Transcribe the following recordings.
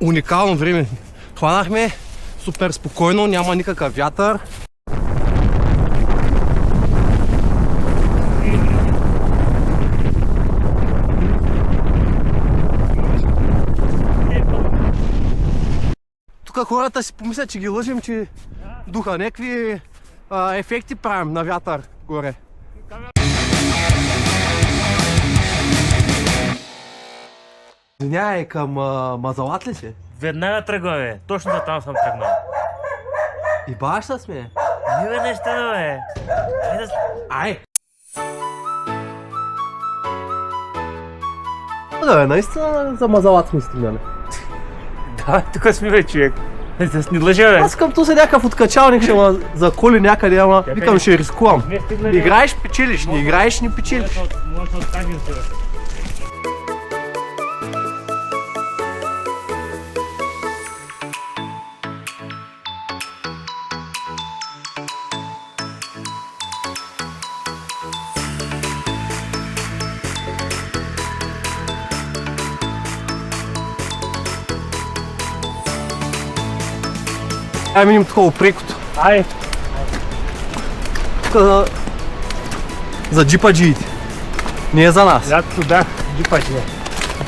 Уникално време. Хванахме супер спокойно, няма никакъв вятър. Тук хората си помислят, че ги лъжим, че духа някакви ефекти правим на вятър горе. Извинявай, към Мазалат ли си? Веднага тръгва, бе. Точно за там съм тръгнал. И баш с ме. Не бе, не стана, бе. Ай! Да, бе, наистина за Мазалат сме стигнали. Да, тук сме, бе, човек. Да не лъжа, бе. Аз към тук се някакъв откачалник ще ма заколи някъде, ама викам ще рискувам. Не играеш, печелиш, не играеш, не печелиш. Може да откажем се, бе. Ай минем такова прекото. Ай! Тук за джипаджиите. Не е за нас. Лятото бях джипаджи.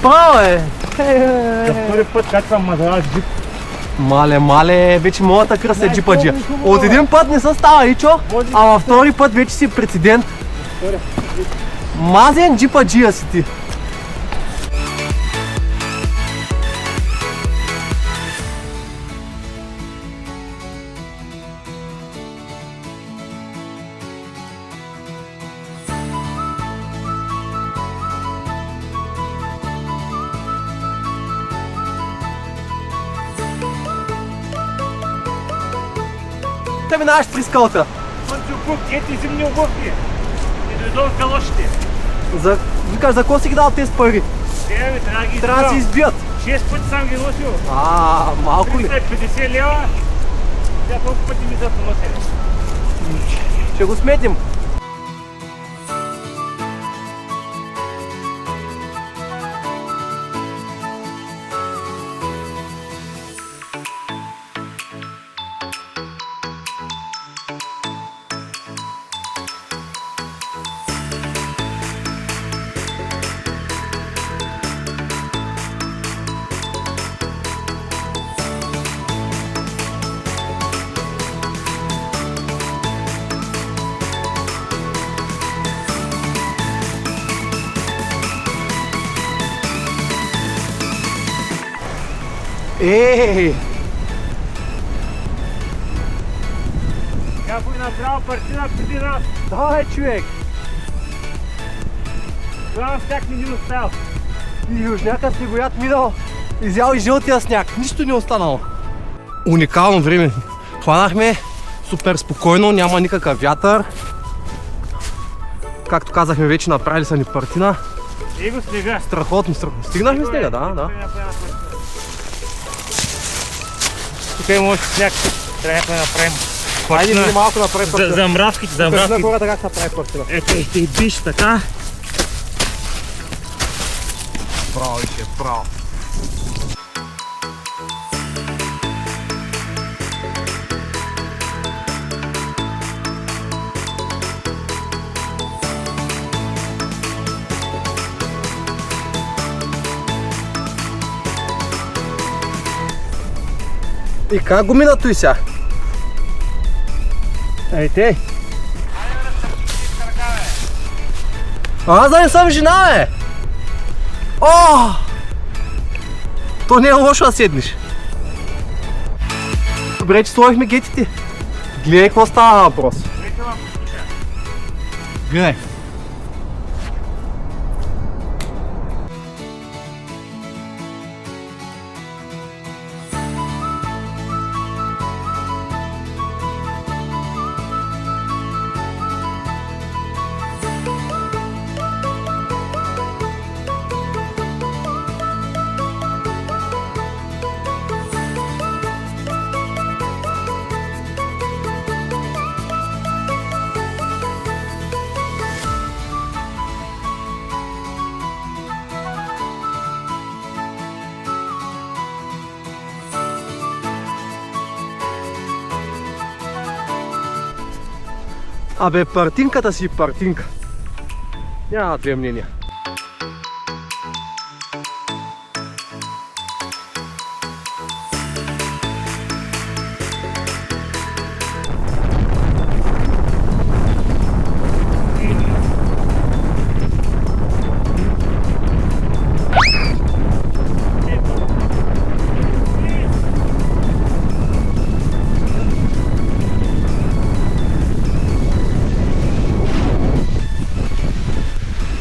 Право е! За втори път качвам Мазалат джип. Мале, вече моята кръст е джипаджия. От един път не се става ничо, а във втори път вече си прецедент. Мазен джипаджия си ти. Те минаваш при скалата. Слънце обувки, ети зимни обувки. И дойдох с галошите. Викаш, за кого си ги дал тези пари? Бе, трябва да ги Трябва да си избият. 6 пъти съм ги носил. Малко ли? 50 лева. Тя колко пъти ми са поносили. Ще го сметим. Ей! Някой направил партина преди нас. Давай, човек! Тогава сняг не ни оставил. И южняка си гоят минал, изял и жълтия сняг, нищо не е останало. Уникално време. Хванахме супер спокойно, няма никакъв вятър. Както казахме, вече направили са ни партина. Ей го снега. Страхотно. Стигнахме снега, да. Тук има още сняг. Трябва някой да направим. Хайде да малко направи партина. За мравките, за Кажи на мравките. хората как се прави партина. Ето и биш така. Браво, Ише, браво. И как го мина той сега? Ей те. Аз да не съм жена, бе! О! То не е лошо да седнеш. Добре, че сложихме гетите. Гледай какво става въпрос. Гледай. Абе, партинката си партинка. Няма две мнения.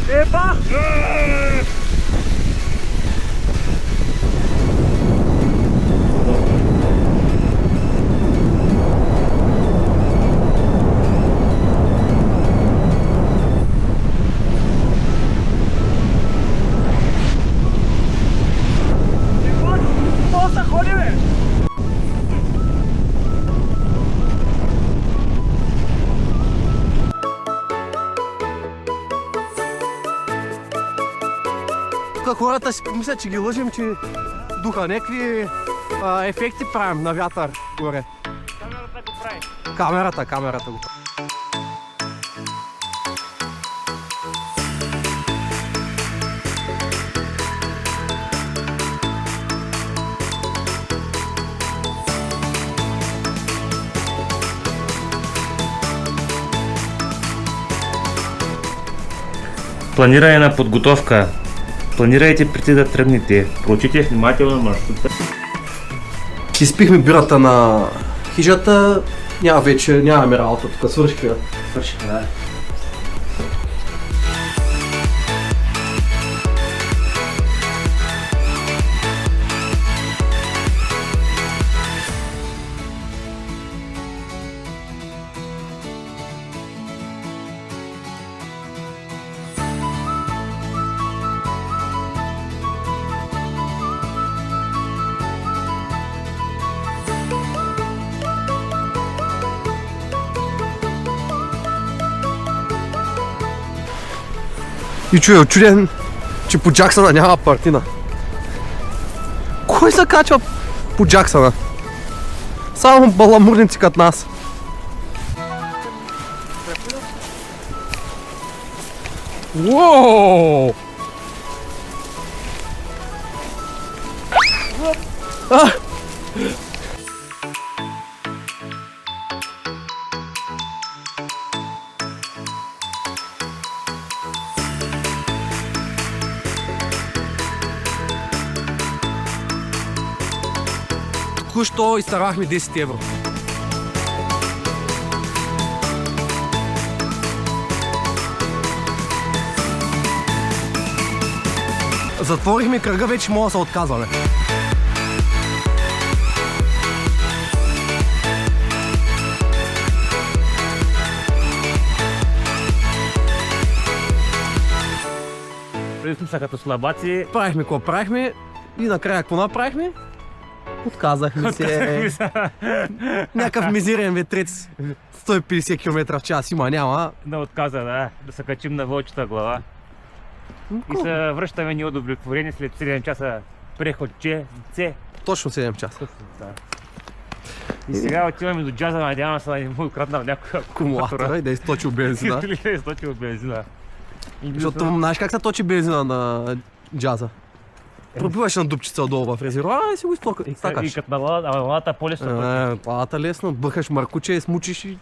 Епа! Какво са ходи, бе? Тук хората си помислят, че ги лъжим, че духа някакви ефекти правим на вятър горе. Камерата го прави. Камерата го прави. Планиране на подготовка. Планирайте преди да тръгнете. Проучите внимателно маршрута. Изпихме бирата на хижата, нямаме работа тук, свършихме. Свършихме, да. И чуя очуден, че по Джаксона няма партина. Кой се качва по Джаксона? Само баламурници като нас. Уоу! Току-що изтървахме 10 евро. Затворихме кръга, вече мога да се отказваме. Преди са като слабаци. Правихме какво правихме и накрая какво направихме? Отказахме се. Някакъв мизирен ветрец. 150 км в час има, няма. Да отказа, да се качим на вълчата глава. И се връщаме неудовлетворени след 7 часа преходче. Точно 7 часа. Да. И сега отиваме до джаза, надявам се да не му откраднал някой Акумулатора и да източил бензина. Или да източил бензина. Защото знаеш как се точи бензина на джаза? Пробиваш на дупчица отдолу в резервоара и си го И изтакаш. като на лалата по-лесно. Лалата лесно, бъхаш маркуче, смучиш и